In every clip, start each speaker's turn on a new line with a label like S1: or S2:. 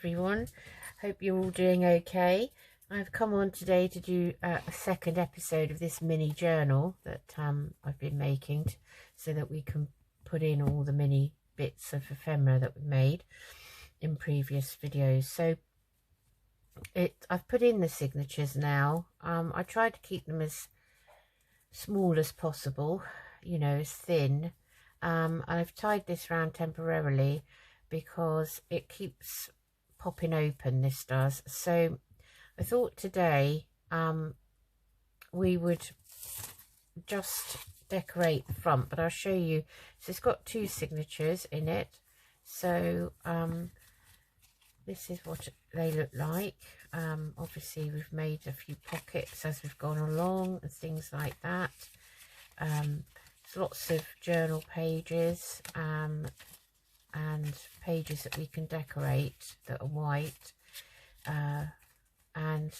S1: everyone. Hope you're all doing okay. I've come on today to do a second episode of this mini journal that I've been making so that we can put in all the mini bits of ephemera that we made in previous videos. So I've put in the signatures now. I try to keep them as small as possible, you know, as thin. And I've tied this round temporarily because it keeps popping open, this does. So I thought today we would just decorate the front, but I'll show you. So it's got two signatures in it. So this is what they look like. Obviously we've made a few pockets as we've gone along and things like that. There's lots of journal pages and pages that we can decorate that are white, and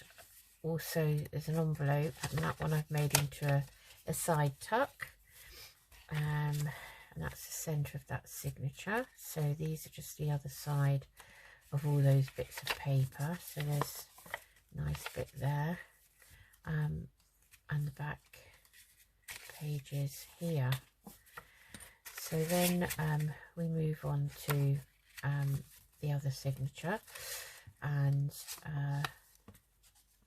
S1: also there's an envelope, and that one I've made into a side tuck, and that's the centre of that signature. So these are just the other side of all those bits of paper. So there's a nice bit there, and the back pages here. So then we move on to the other signature, and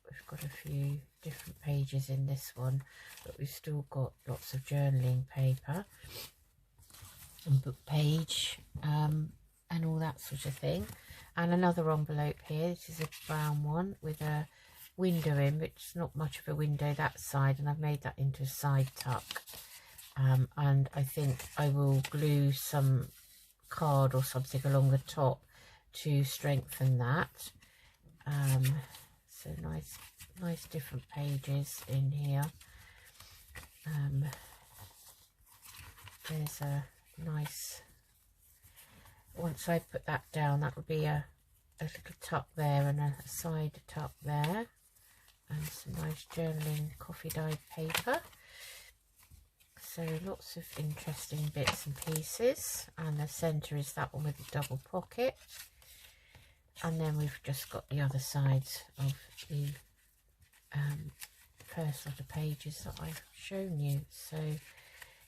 S1: we've got a few different pages in this one, but we've still got lots of journaling paper and book page and all that sort of thing. And another envelope here. This is a brown one with a window in, which is not much of a window that side, and I've made that into a side tuck. And I think I will glue some card or something along the top to strengthen that. So nice different pages in here. There's a nice, once I put that down, that will be a little tuck there and a side tuck there, and some nice journaling coffee dyed paper. So lots of interesting bits and pieces, and the centre is that one with the double pocket, and then we've just got the other sides of the first lot of pages that I've shown you. So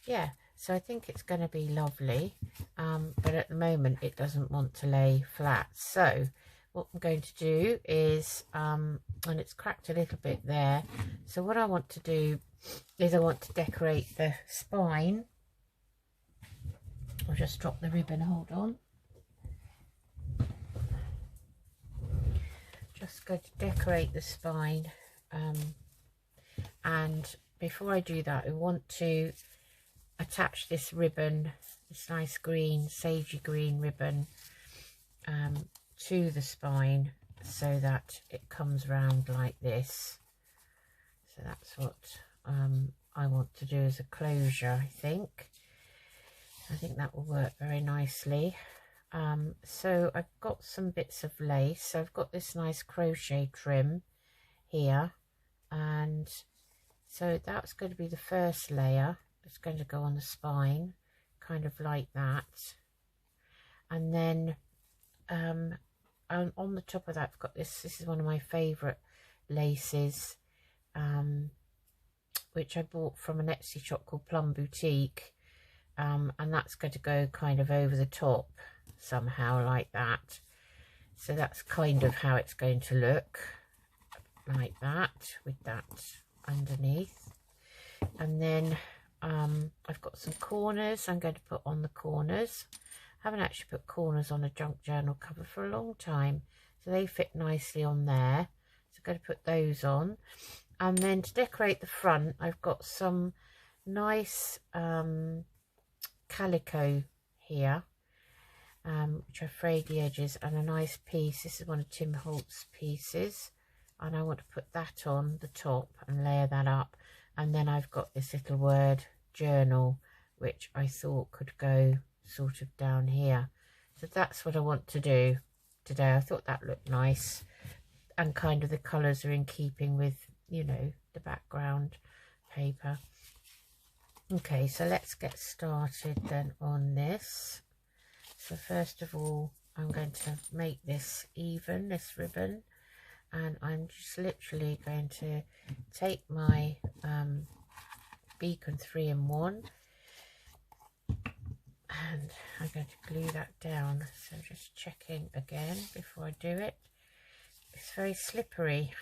S1: yeah, so I think it's going to be lovely, but at the moment it doesn't want to lay flat. So what I'm going to do is, and it's cracked a little bit there, so what I want to do is I want to decorate the spine. I'll just drop the ribbon, hold on. Just going to decorate the spine, and before I do that I want to attach this ribbon, this nice green, sagey green ribbon, to the spine so that it comes round like this. So that's what I want to do as a closure. I think that will work very nicely. So I've got some bits of lace. So I've got this nice crochet trim here, and so that's going to be the first layer. It's going to go on the spine, kind of like that, and then on the top of that I've got this is one of my favourite laces, which I bought from an Etsy shop called Plum Boutique, and that's going to go kind of over the top somehow like that. So that's kind of how it's going to look, like that, with that underneath. And then I've got some corners I'm going to put on the corners. I haven't actually put corners on a junk journal cover for a long time, so they fit nicely on there. So I'm going to put those on. And then to decorate the front, I've got some nice calico here, which I frayed the edges, and a nice piece. This is one of Tim Holt's pieces, and I want to put that on the top and layer that up. And then I've got this little word journal, which I thought could go sort of down here. So that's what I want to do today. I thought that looked nice, and kind of the colours are in keeping with, you know, the background paper. Okay, so let's get started then on this. So first of all, I'm going to make this even, this ribbon, and I'm just literally going to take my beacon 3-in-1 and I'm going to glue that down. So just checking again before I do it. It's very slippery.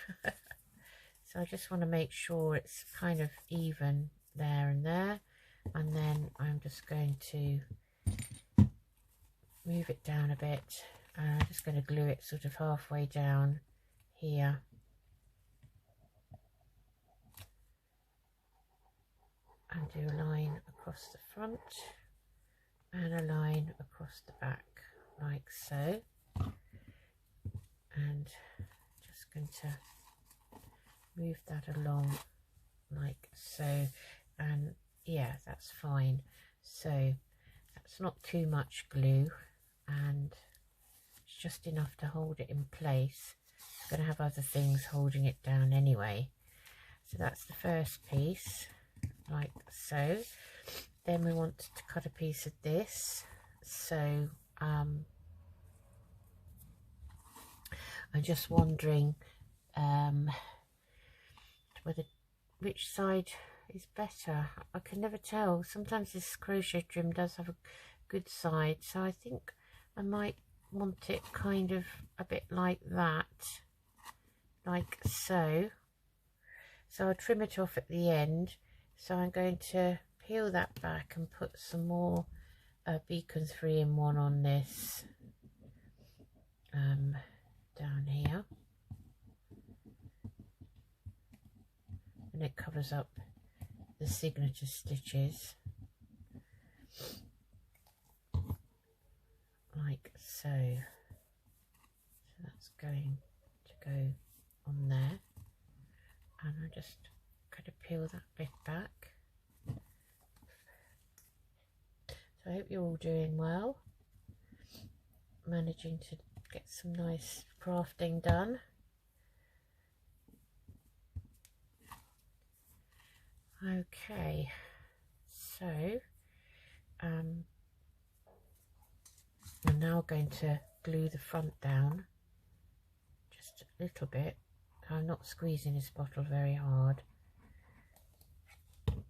S1: So I just want to make sure it's kind of even there and there, and then I'm just going to move it down a bit, and I'm just going to glue it sort of halfway down here. And do a line across the front and a line across the back, like so. And just going to move that along like so, and yeah, that's fine. So that's not too much glue, and it's just enough to hold it in place. It's going to have other things holding it down anyway. So that's the first piece, like so. Then we want to cut a piece of this. So I'm just wondering which side is better. I can never tell. Sometimes this crochet trim does have a good side, so I think I might want it kind of a bit like that, like so. So I'll trim it off at the end. So I'm going to peel that back and put some more beacon 3-in-1 on this down here, and it covers up the signature stitches like so. So that's going to go on there, and I'm just going to peel that bit back. So I hope you're all doing well, managing to get some nice crafting done. Okay, so I'm now going to glue the front down just a little bit. I'm not squeezing this bottle very hard, so I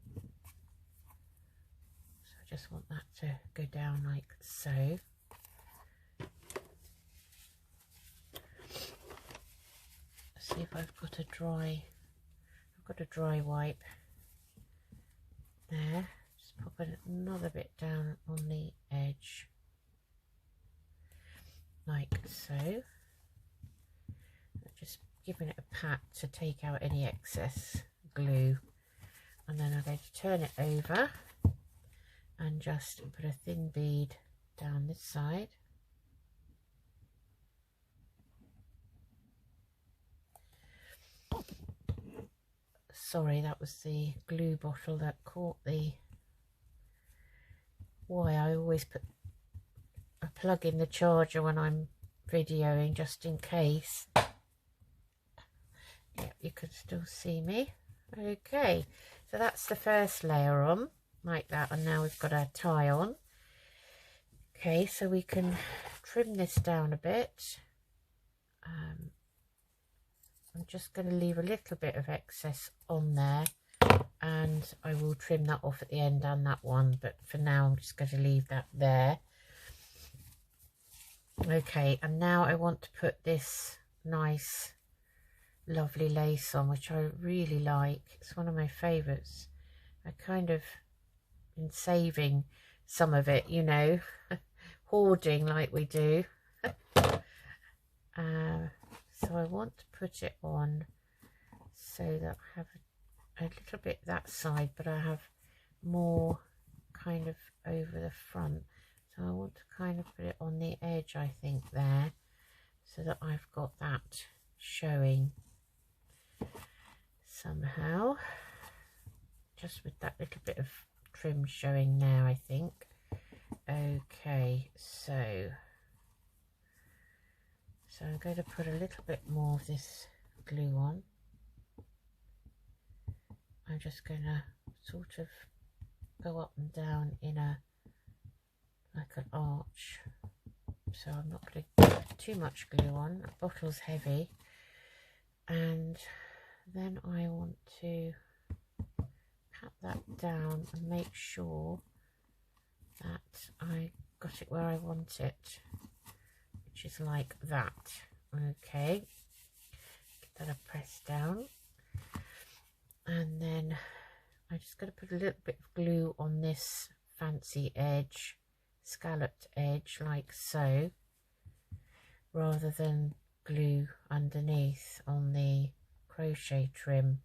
S1: just want that to go down like so. See if I've got a dry wipe there. Just pop another bit down on the edge like so. Just giving it a pat to take out any excess glue, and then I'm going to turn it over and just put a thin bead down this side. Sorry, that was the glue bottle that caught the wire. I always put a plug in the charger when I'm videoing, just in case. Yeah, you can still see me. Okay, so that's the first layer on, like that, and now we've got our tie on. Okay, so we can trim this down a bit. I'm just going to leave a little bit of excess on there, and I will trim that off at the end and that one, but for now I'm just going to leave that there. Okay, and now I want to put this nice lovely lace on, which I really like. It's one of my favorites. I kind of been saving some of it, you know, hoarding like we do. So I want to put it on so that I have a little bit that side, but I have more kind of over the front. So I want to kind of put it on the edge, I think, there, so that I've got that showing somehow, just with that little bit of trim showing there, I think. Okay, so I'm going to put a little bit more of this glue on. I'm just going to sort of go up and down in like an arch, so I'm not going to put too much glue on. That bottle's heavy. And then I want to pat that down and make sure that I got it where I want it, which is like that. Okay, give that a press down, and then I'm just going to put a little bit of glue on this fancy edge, scalloped edge, like so, rather than glue underneath on the crochet trim,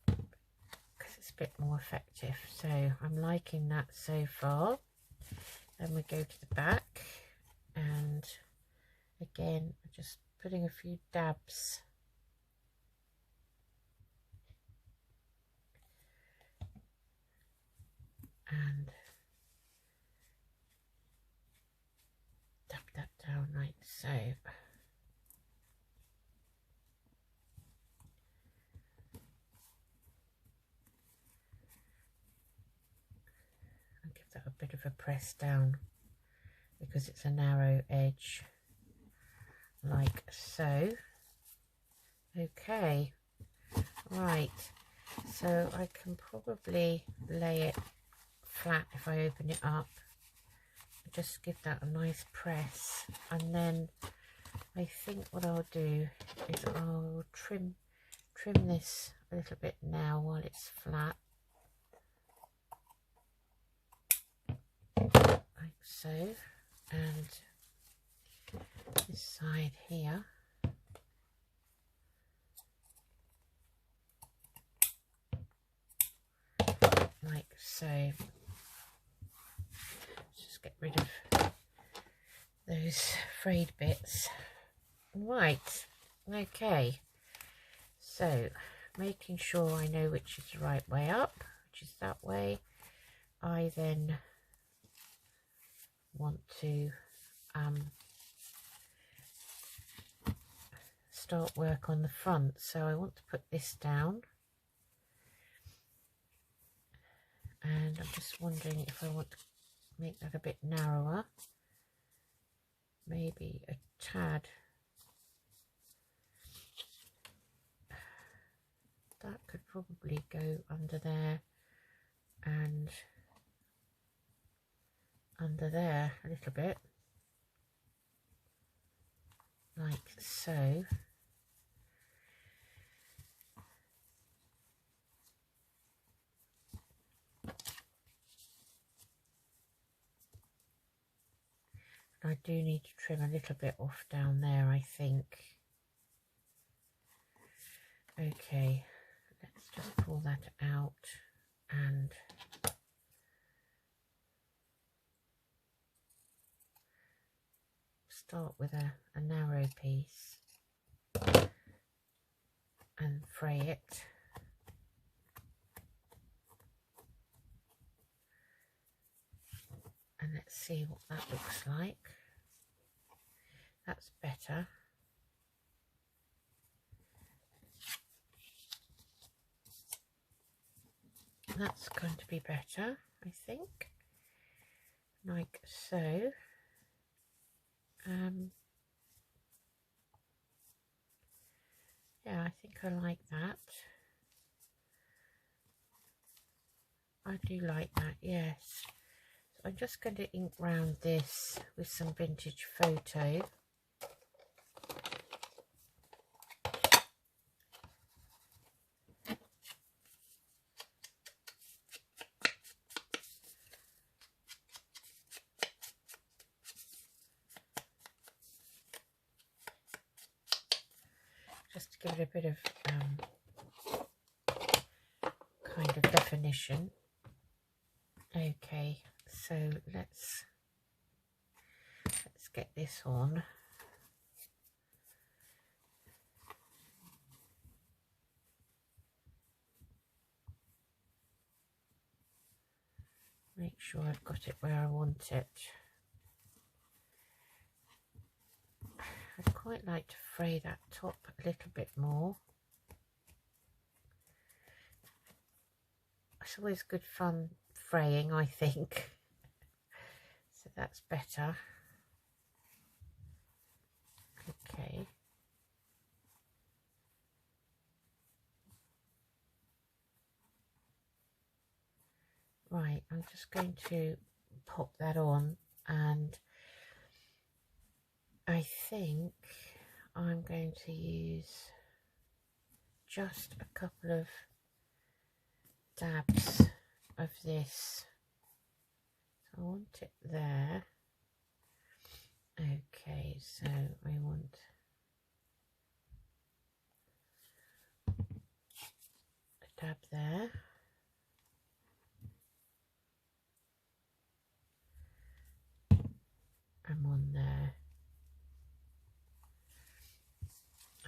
S1: because it's a bit more effective. So I'm liking that so far. Then we go to the back, and again just putting a few dabs and dab that down like so. And give that a bit of a press down because it's a narrow edge, like so. Okay, right, so I can probably lay it flat if I open it up. Just give that a nice press, and then I think what I'll do is I'll trim this a little bit now while it's flat, like so, and this side here, like so. Just get rid of those frayed bits. Right, okay, so making sure I know which is the right way up, which is that way, I then want to start work on the front. So I want to put this down, and I'm just wondering if I want to make that a bit narrower, maybe a tad. That could probably go under there and under there a little bit, like so. I do need to trim a little bit off down there, I think. Okay, let's just pull that out and start with a narrow piece and fray it. And let's see what that looks like. That's better. That's going to be better, I think. Like so. Yeah, I think I like that. I do like that, yes. So I'm just going to ink round this with some vintage photo. Just to give it a bit of kind of definition. Okay, so let's get this on. Make sure I've got it where I want it. I'd quite like to fray that top a little bit more. It's always good fun fraying, I think. So that's better. Right, I'm just going to pop that on, and I think I'm going to use just a couple of dabs of this. So I want it there. Okay, so I want a dab there. And one there.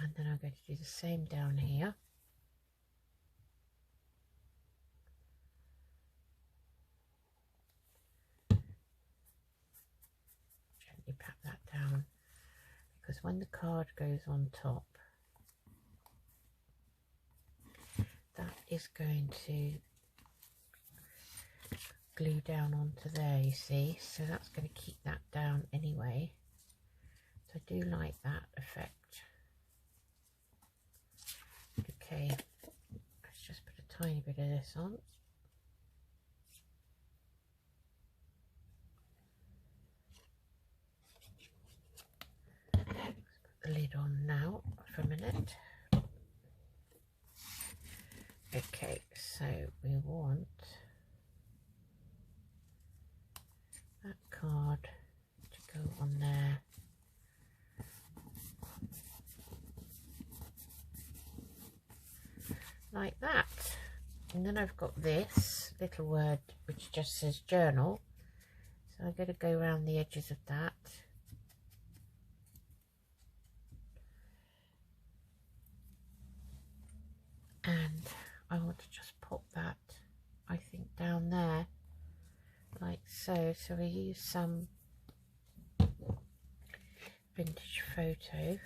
S1: And then I'm going to do the same down here. Gently pat that down, because when the card goes on top, that is going to glue down onto there, you see, so that's going to keep that down anyway. So I do like that effect. Okay, let's just put a tiny bit of this on. Let's put the lid on now for a minute. Okay, so we want that card to go on there. Like that. And then I've got this little word which just says journal. So I'm going to go around the edges of that. And I want to just pop that, I think, down there, like so. So we use some vintage photo.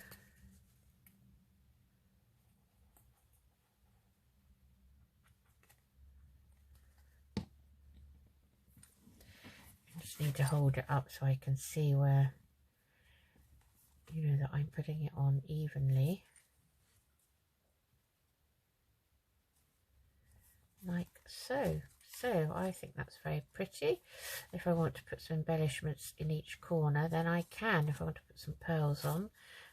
S1: I just need to hold it up so I can see where, you know, that I'm putting it on evenly. Like so. So I think that's very pretty. If I want to put some embellishments in each corner, then I can. If I want to put some pearls on,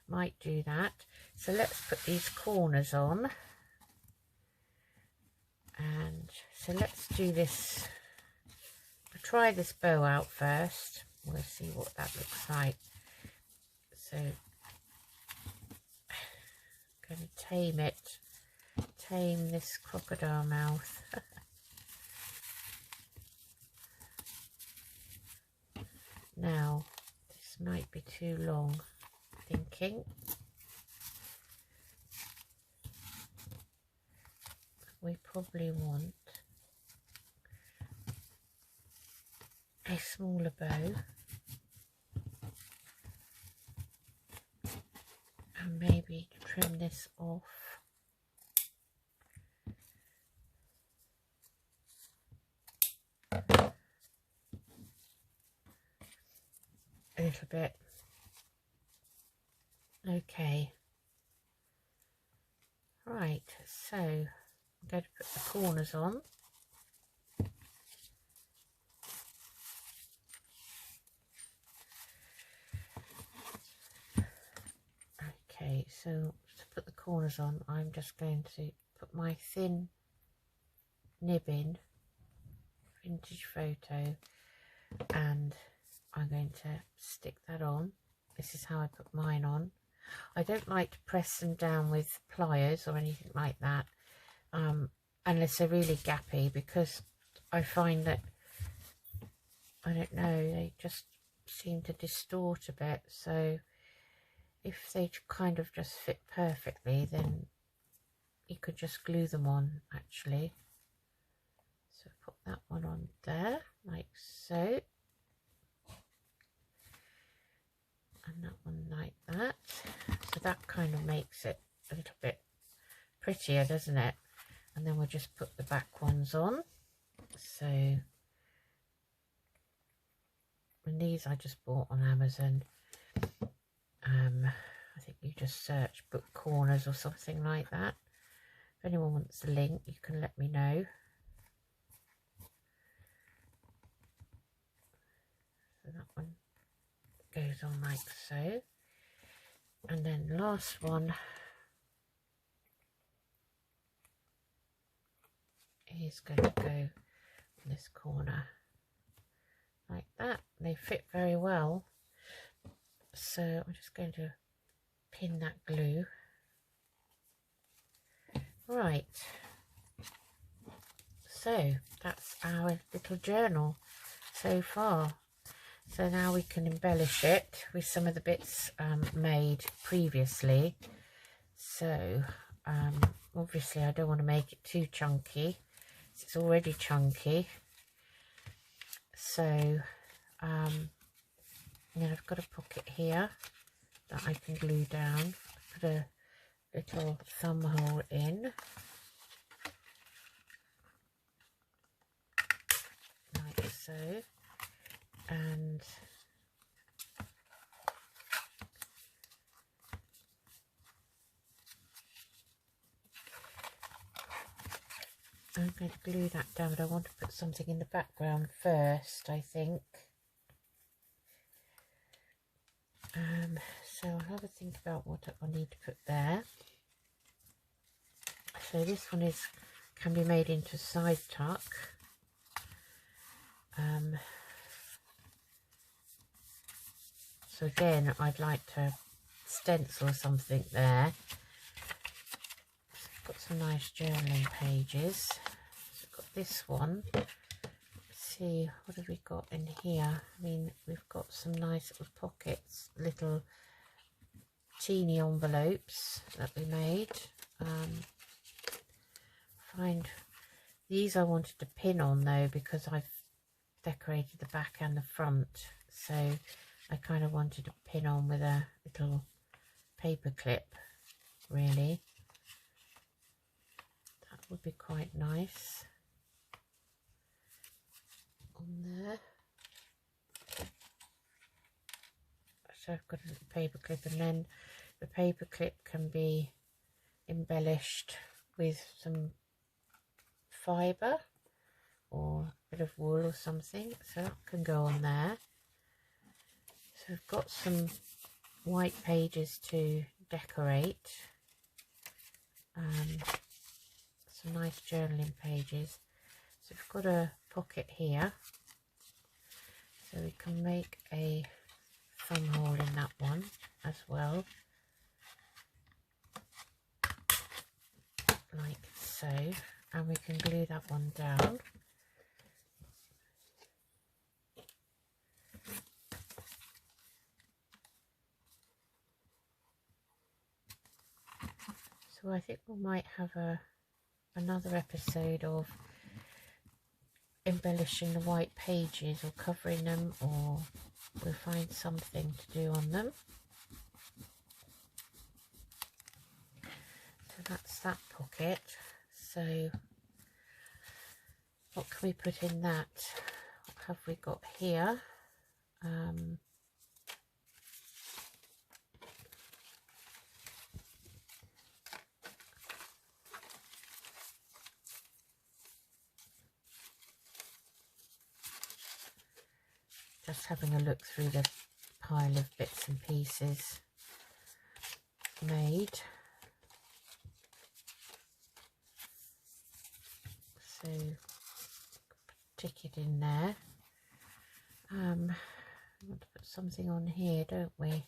S1: might do that. So let's put these corners on. And so let's do this. I'll try this bow out first. We'll see what that looks like. So I'm going to tame it. Tame this crocodile mouth. Now, this might be too long, thinking. We probably want a smaller bow. And maybe trim this off. A little bit. Okay. Right, so I'm going to put the corners on. Okay, so to put the corners on, I'm just going to put my thin nib in, vintage photo, and I'm going to stick that on. This is how I put mine on. I don't like to press them down with pliers or anything like that, unless they're really gappy, because I find that, I don't know, they just seem to distort a bit. So if they kind of just fit perfectly, then you could just glue them on, actually. So put that one on there, like so. And that one like that. So that kind of makes it a little bit prettier, doesn't it? And then we'll just put the back ones on. So, and these I just bought on Amazon. I think you just search book corners or something like that. If anyone wants the link, you can let me know. that one goes on like so. And then last one is going to go in this corner like that. They fit very well. So I'm just going to pin that glue. Right. So that's our little journal so far. So now we can embellish it with some of the bits made previously. So obviously I don't want to make it too chunky. It's already chunky. So then I've got a pocket here that I can glue down. Put a little thumb hole in. Like so. And I'm going to glue that down, but I want to put something in the background first, I think. So I'll have a think about what I need to put there. So this one can be made into side tuck. So again, I'd like to stencil something there. So I've got some nice journaling pages. So I've got this one. Let's see, what have we got in here? I mean, we've got some nice little pockets, little teeny envelopes that we made. Find these I wanted to pin on though, because I've decorated the back and the front, so I kind of wanted to pin on with a little paper clip, really. That would be quite nice on there. So I've got a little paper clip, and then the paper clip can be embellished with some fibre or a bit of wool or something, so that can go on there. So I've got some white pages to decorate, some nice journaling pages. So we've got a pocket here, so we can make a thumb hole in that one as well, like so, and we can glue that one down. So I think we might have another episode of embellishing the white pages, or covering them, or we'll find something to do on them. So that's that pocket. So what can we put in that? What have we got here? Just having a look through the pile of bits and pieces made. So tick it in there. We want to put something on here, don't we?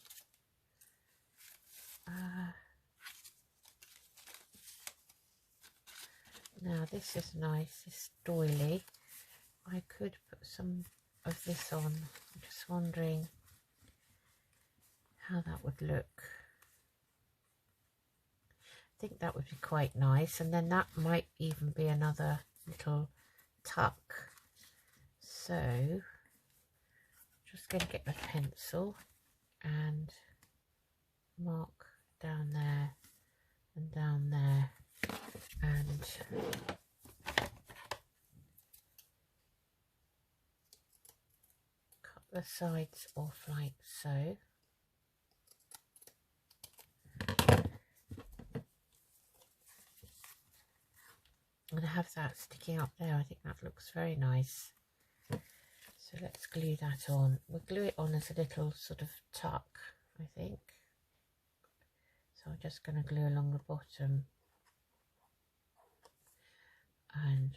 S1: Now this is nice, this doily. I could put some of this on. I'm just wondering how that would look. I think that would be quite nice, and then that might even be another little tuck. So just going to get my pencil and mark down there and down there, and cut the sides off like so. I'm going to have that sticking up there. I think that looks very nice. So let's glue that on. We'll glue it on as a little sort of tuck, I think. So I'm just going to glue along the bottom and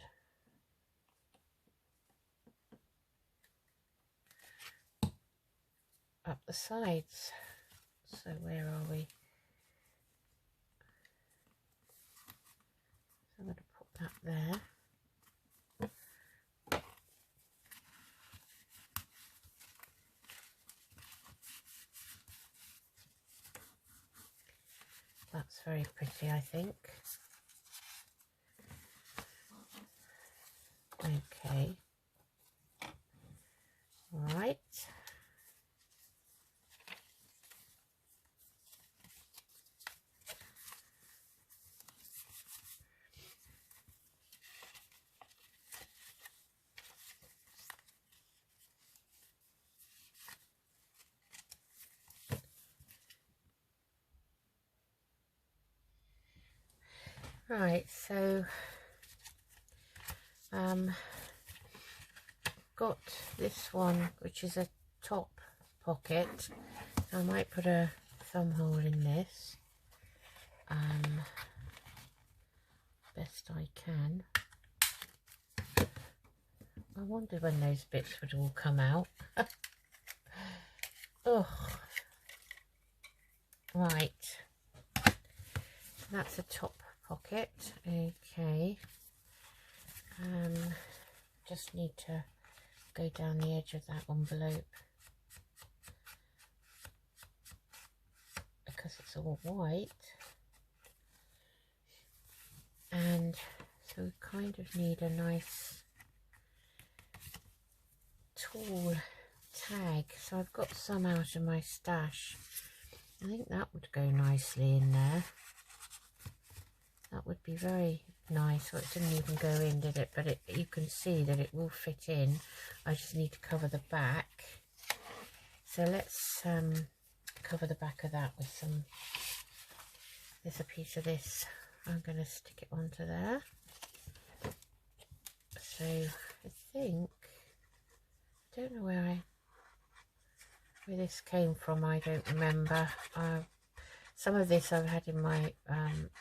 S1: up the sides. So where are we? So I'm going to put that there. That's very pretty, I think. Okay. Right. Right, so got this one, which is a top pocket. I might put a thumb hole in this best I can. I wondered when those bits would all come out. Oh, right, that's a top pocket. Okay, just need to go down the edge of that envelope because it's all white, and so we kind of need a nice tall tag. So I've got some out of my stash. I think that would go nicely in there. That would be very nice. Well, it didn't even go in, did it? But you can see that it will fit in. I just need to cover the back. So let's cover the back of that with some, there's a piece of this. I'm going to stick it onto there. So I think, I don't know where this came from. I don't remember. Some of this I've had in my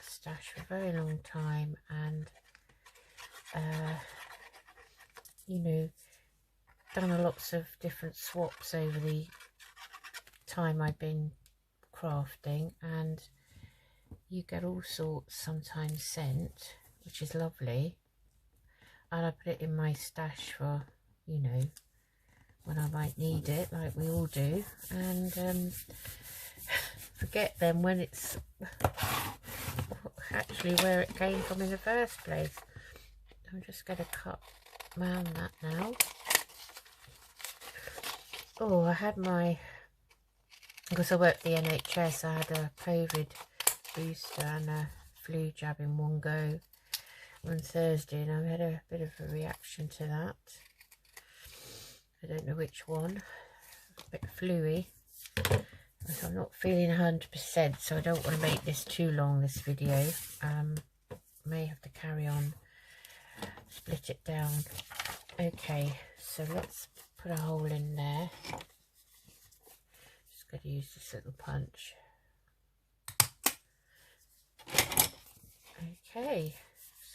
S1: stash for a very long time, and you know, done lots of different swaps over the time I've been crafting, and you get all sorts sometimes sent, which is lovely, and I put it in my stash for, you know, when I might need it, like we all do, and forget then when it's actually where it came from in the first place. I'm just going to cut around that now. Oh, I had my, because I worked the NHS, I had a COVID booster and a flu jab in one go on Thursday, and I had a bit of a reaction to that. I don't know which one, a bit fluey. I'm not feeling 100%, so I don't want to make this too long, this video. May have to carry on, split it down. Okay, so let's put a hole in there. Just going to use this little punch. Okay,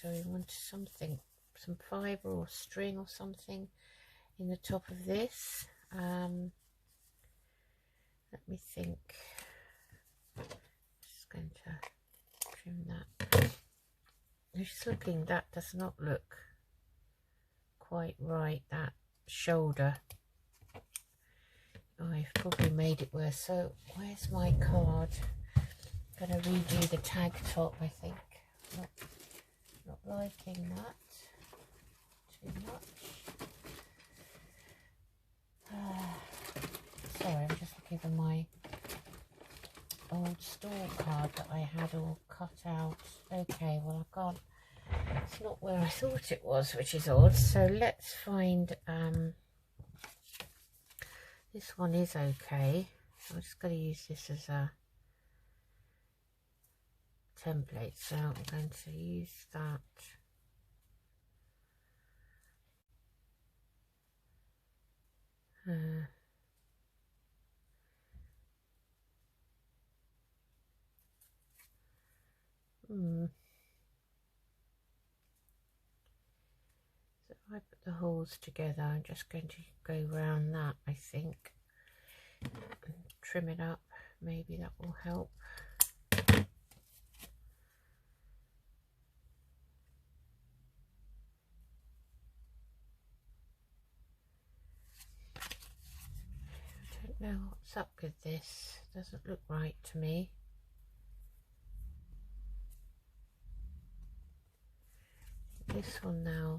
S1: so we want something, some fibre or string or something in the top of this. Let me think. Just going to trim that. Just looking, that does not look quite right, that shoulder. Oh, I've probably made it worse. So where's my card? I'm going to redo the tag top, I think. Not liking that too much. Sorry, I'm just looking for my old store card that I had all cut out. Okay, well I can't, it's not where I thought it was, which is odd. So let's find, this one is okay. I'm just going to use this as a template, so I'm going to use that. So if I put the holes together, I'm just going to go round that, I think, and trim it up. Maybe that will help. I don't know what's up with this. Doesn't look right to me. This one now.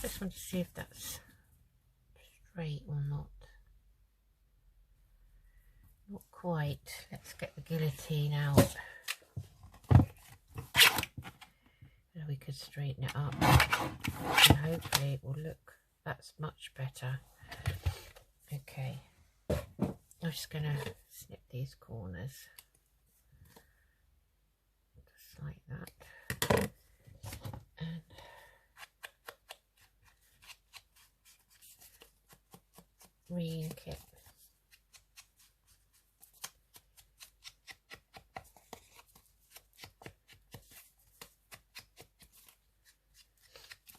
S1: Just want to see if that's straight or not. Not quite. Let's get the guillotine out. So we could straighten it up. And hopefully it will look, that's much better. Okay. I'm just going to snip these corners. Just like that. And re-ink it.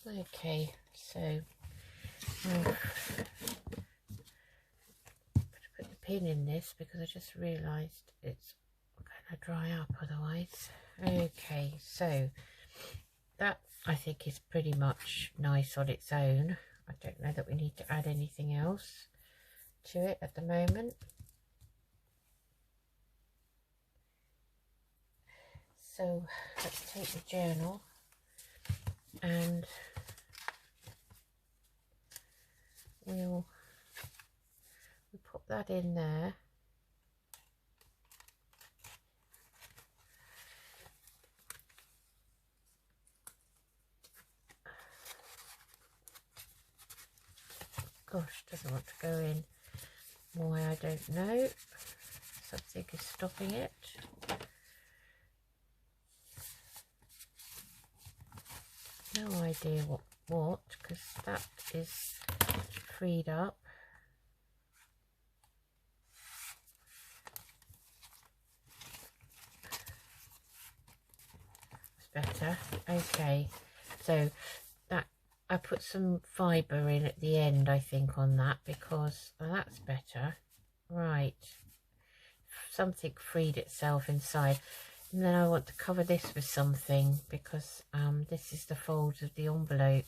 S1: Okay, so I've put the pin in this because I just realised it's going to dry up otherwise. Okay, so that I think is pretty much nice on its own. I don't know that we need to add anything else to it at the moment. So let's take the journal and we'll put that in there. Gosh, doesn't want to go in. Why, I don't know. Something is stopping it. No idea what, because that is freed up. It's better. Okay, so that I put some fibre in at the end, I think, on that, because that's better. Right, something freed itself inside. And then I want to cover this with something because this is the folds of the envelope.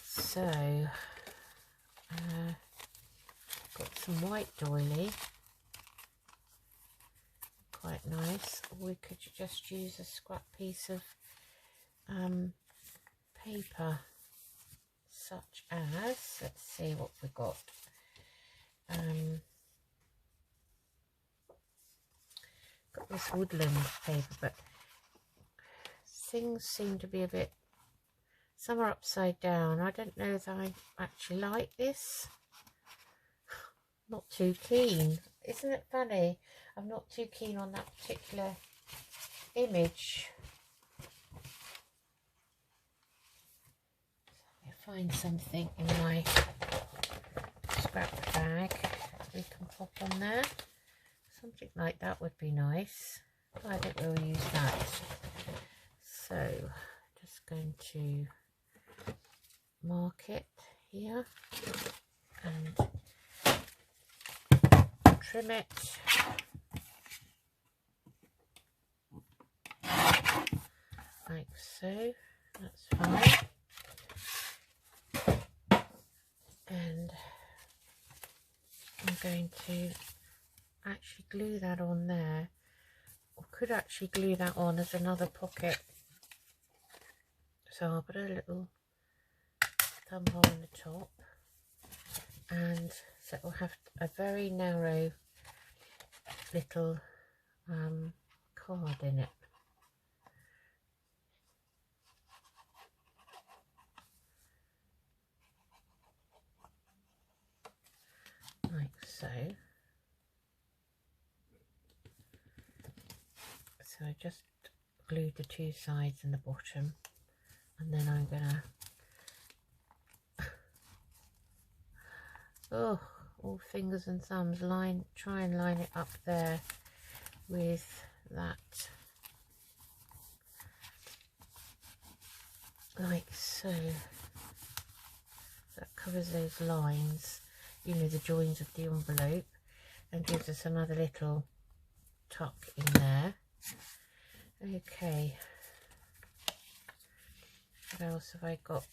S1: So got some white doily, quite nice. Or we could just use a scrap piece of paper, such as, let's see what we got. Got this woodland paper, but things seem to be a bit, some are upside down. I don't know if I actually like this. Not too keen. Isn't it funny? I'm not too keen on that particular image. I'll find something in my scrap bag we can pop on there. Something like that would be nice. I think we'll use that. So just going to mark it here and trim it like so. That's fine. And I'm going to actually glue that on there, or could actually glue that on as another pocket. So I'll put a little thumb hole in the top, and so it will have a very narrow little card in it. Like so. So I just glued the two sides and the bottom, and then I'm gonna all fingers and thumbs, try and line it up there with that, like so. That covers those lines, you know, the joins of the envelope, and gives us another little tuck in there. Okay, what else have I got?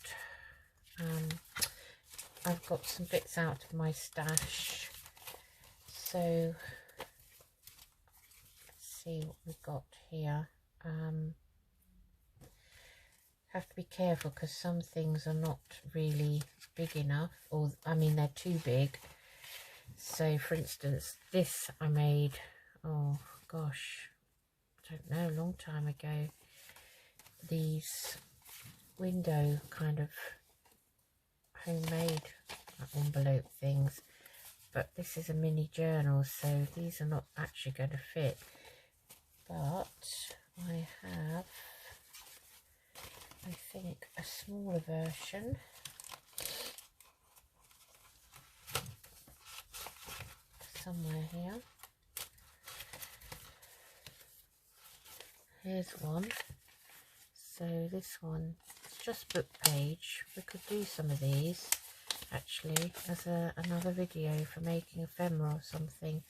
S1: I've got some bits out of my stash, so let's see what we've got here. Have to be careful because some things are not really big enough, or I mean they're too big. So for instance, this I made, oh gosh, I don't know, a long time ago. These window kind of homemade envelope things, but this is a mini journal, so these are not actually going to fit. But I have, I think, a smaller version. Somewhere here. Here's one. So this one, it's just book page. We could do some of these actually as another video for making ephemera or something.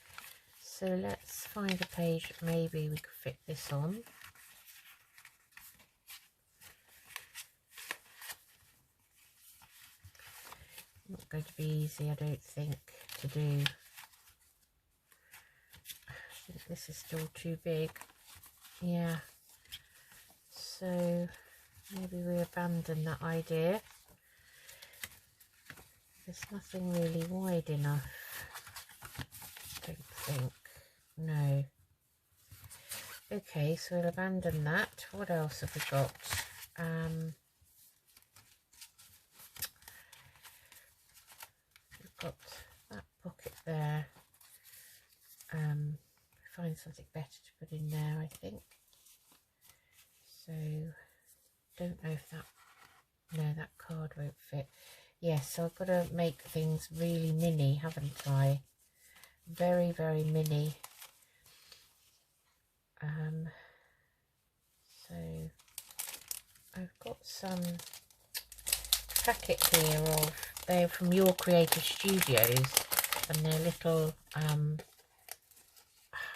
S1: So let's find a page that maybe we could fit this on. Not going to be easy, I don't think, to do. I think this is still too big. Yeah. So maybe we abandon that idea. There's nothing really wide enough, I don't think. No. Okay, so we'll abandon that. What else have we got? We've got that pocket there. Find something better to put in there, I think. So, don't know if that, no, that card won't fit. Yes, so I've got to make things really mini, haven't I? Very, very mini. So I've got some packet here of, they're from Your Creative Studios, and they're little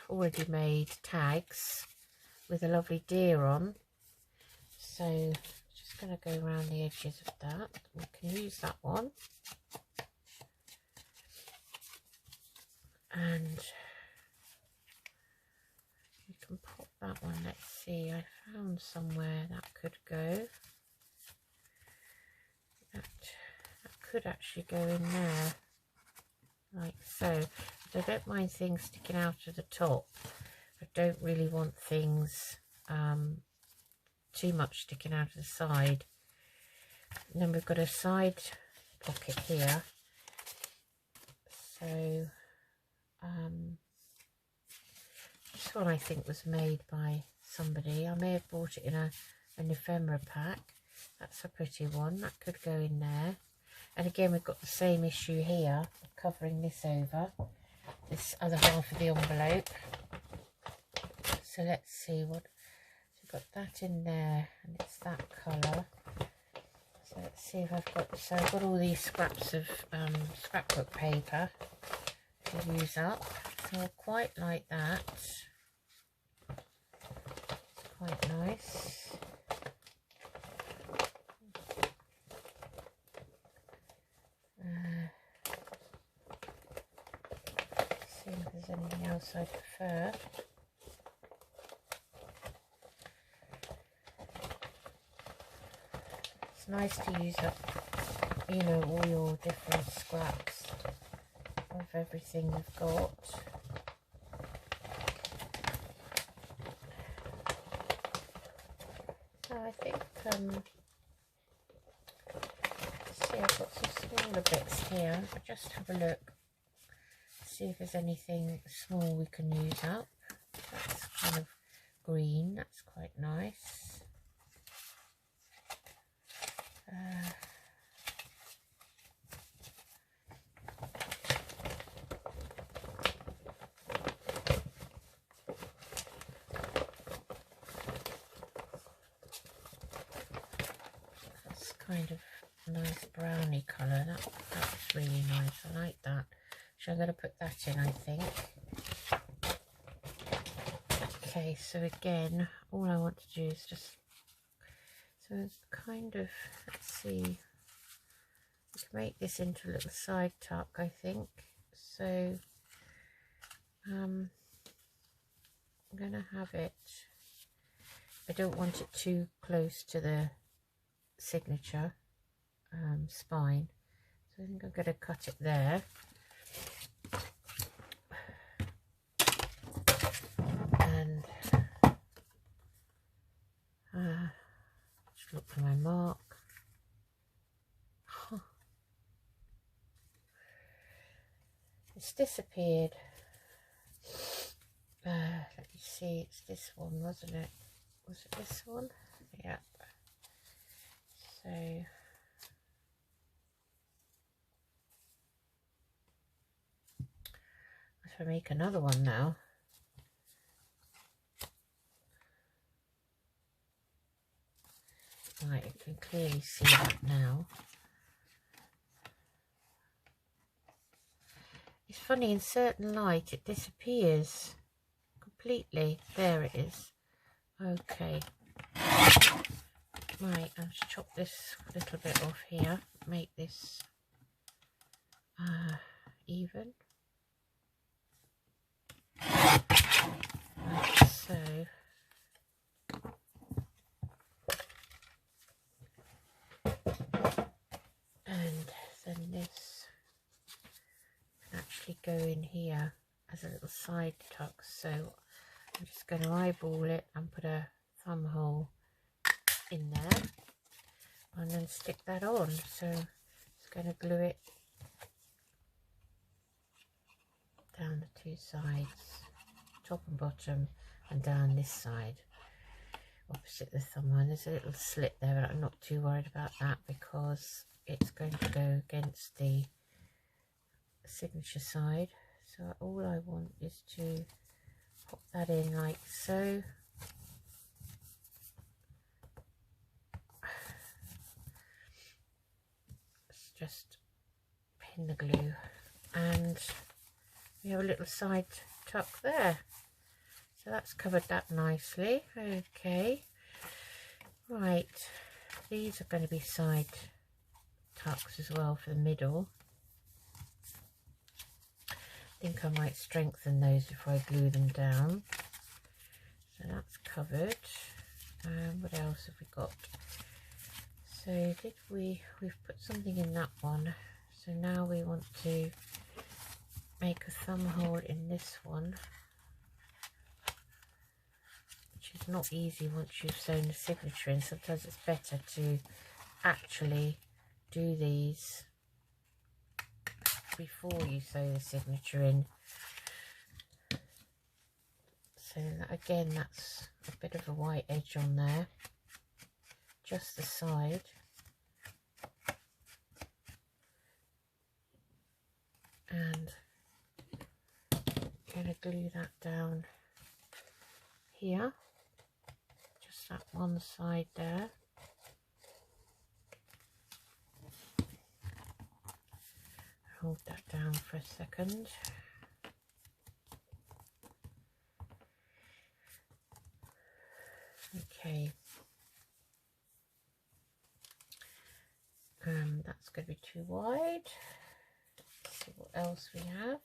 S1: already made tags with a lovely deer on. So just going to go around the edges of that. We can use that one. And you can pop that one. Let's see, I found somewhere that could go. That could actually go in there, like so. But I don't mind things sticking out of the top. I don't really want things too much sticking out of the side. And then we've got a side pocket here. So this one I think was made by somebody. I may have bought it in an ephemera pack. That's a pretty one. That could go in there. And again, we've got the same issue here of covering this over, this other half of the envelope. So let's see what, so we've got that in there, and it's that colour. So let's see if I've got, so I've got all these scraps of scrapbook paper to use up. So I quite like that. It's quite nice. See if there's anything else I prefer. It's nice to use up, you know, all your different scraps of everything you've got. So I think, see, I've got some smaller bits here. I'll just have a look, see if there's anything small we can use up. That's kind of green, that's quite nice. That's kind of a nice browny colour. That's really nice. I like that. So I'm going to put that in, I think. Okay, so again, all I want to do is just, so it's kind of, let's see, we can make this into a little side tuck, I think. So I'm going to have it, I don't want it too close to the signature spine, so I think I'm going to cut it there. And just look for my mark. It's disappeared. Let me see, it's this one, wasn't it? Was it this one? Yep. So if I make another one now, right, you can clearly see that now. It's funny, in certain light it disappears completely. There it is. Okay. Right, I'll just chop this little bit off here, make this even. Like so. And then this can actually go in here as a little side tuck. So I'm just going to eyeball it and put a thumb hole in there and then stick that on. So it's going to glue it down the two sides, top and bottom, and down this side opposite the thumb hole. There's a little slit there, but I'm not too worried about that because it's going to go against the signature side. So all I want is to pop that in like so. Let's just pin the glue, and we have a little side tuck there. So that's covered that nicely. Okay, right, these are going to be side tucks as well for the middle. I think I might strengthen those before I glue them down. So that's covered. What else have we got? So we've put something in that one. So now we want to make a thumb hole in this one, which is not easy once you've sewn the signature in. Sometimes it's better to actually do these before you sew the signature in. So again, that's a bit of a white edge on there, just the side. And I'm going to glue that down here, just that one side there. Hold that down for a second. Okay. That's going to be too wide. Let's see what else we have.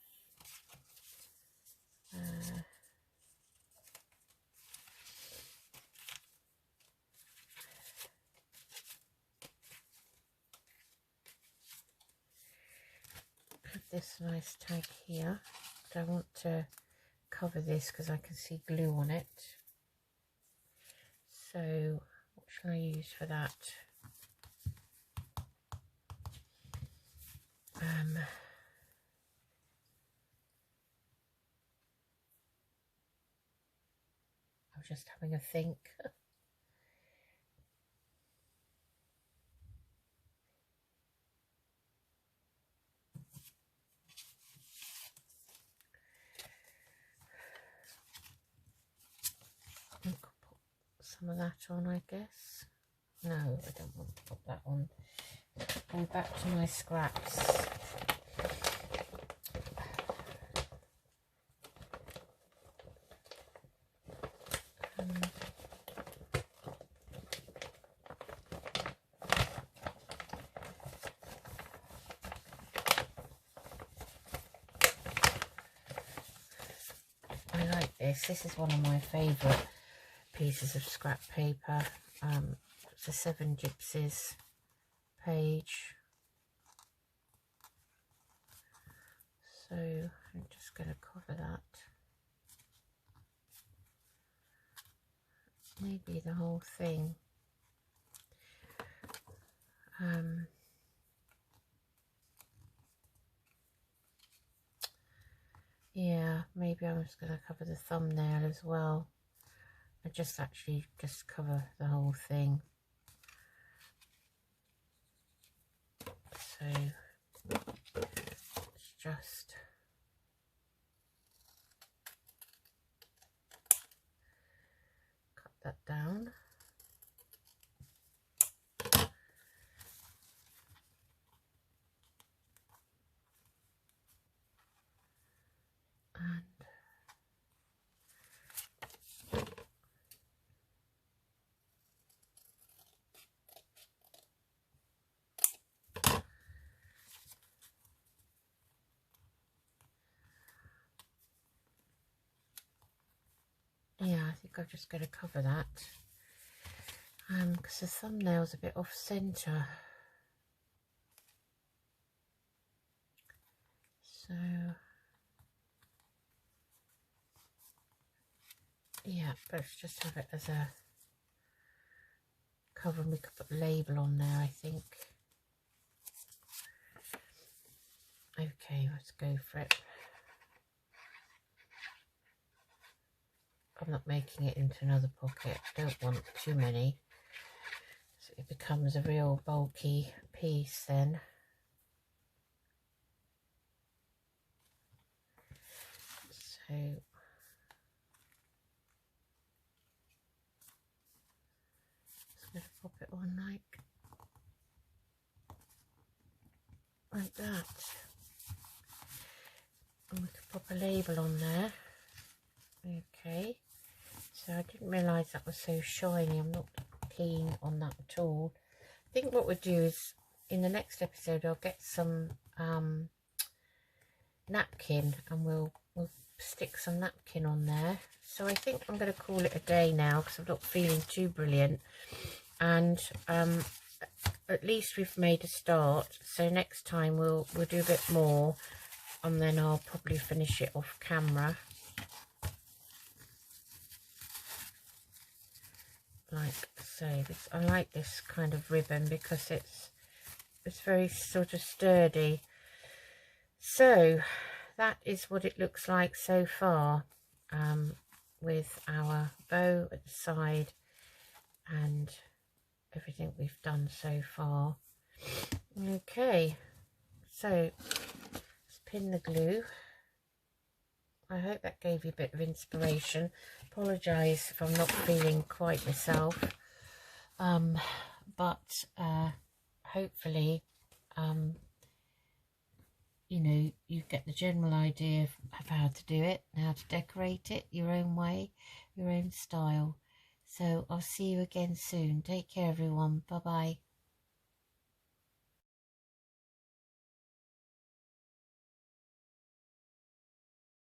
S1: This nice tag here, but I want to cover this because I can see glue on it. So what shall I use for that? just having a think. I could put some of that on, I guess. No, I don't want to put that on. Go back to my scraps. I like this. This is one of my favourite pieces of scrap paper. It's a 7 Gypsies page. So I'm just going to cover that. Maybe the whole thing. Yeah, maybe I'm just going to cover the thumbnail as well. I just cover the whole thing. So it's just cut that down. And yeah, I think I'm just going to cover that because the thumbnail's a bit off center. So yeah, let's just have it as a cover, and we could put a label on there, I think. Okay, let's go for it. I'm not making it into another pocket. I don't want too many, so it becomes a real bulky piece then. So just going to pop it on like that, and we could pop a label on there. Okay, so I didn't realise that was so shiny. I'm not keen on that at all. I think what we'll do is in the next episode I'll get some napkin, and we'll stick some napkin on there. So I think I'm going to call it a day now because I'm not feeling too brilliant, and at least we've made a start. So next time we'll do a bit more, and then I'll probably finish it off camera. Like so. I like this kind of ribbon because it's very sort of sturdy. So that is what it looks like so far, with our bow at the side and everything we've done so far. Okay, so let's pin the glue. I hope that gave you a bit of inspiration. Apologise if I'm not feeling quite myself, but hopefully you know, you get the general idea of how to do it, how to decorate it your own way, your own style. So I'll see you again soon. Take care everyone. Bye bye.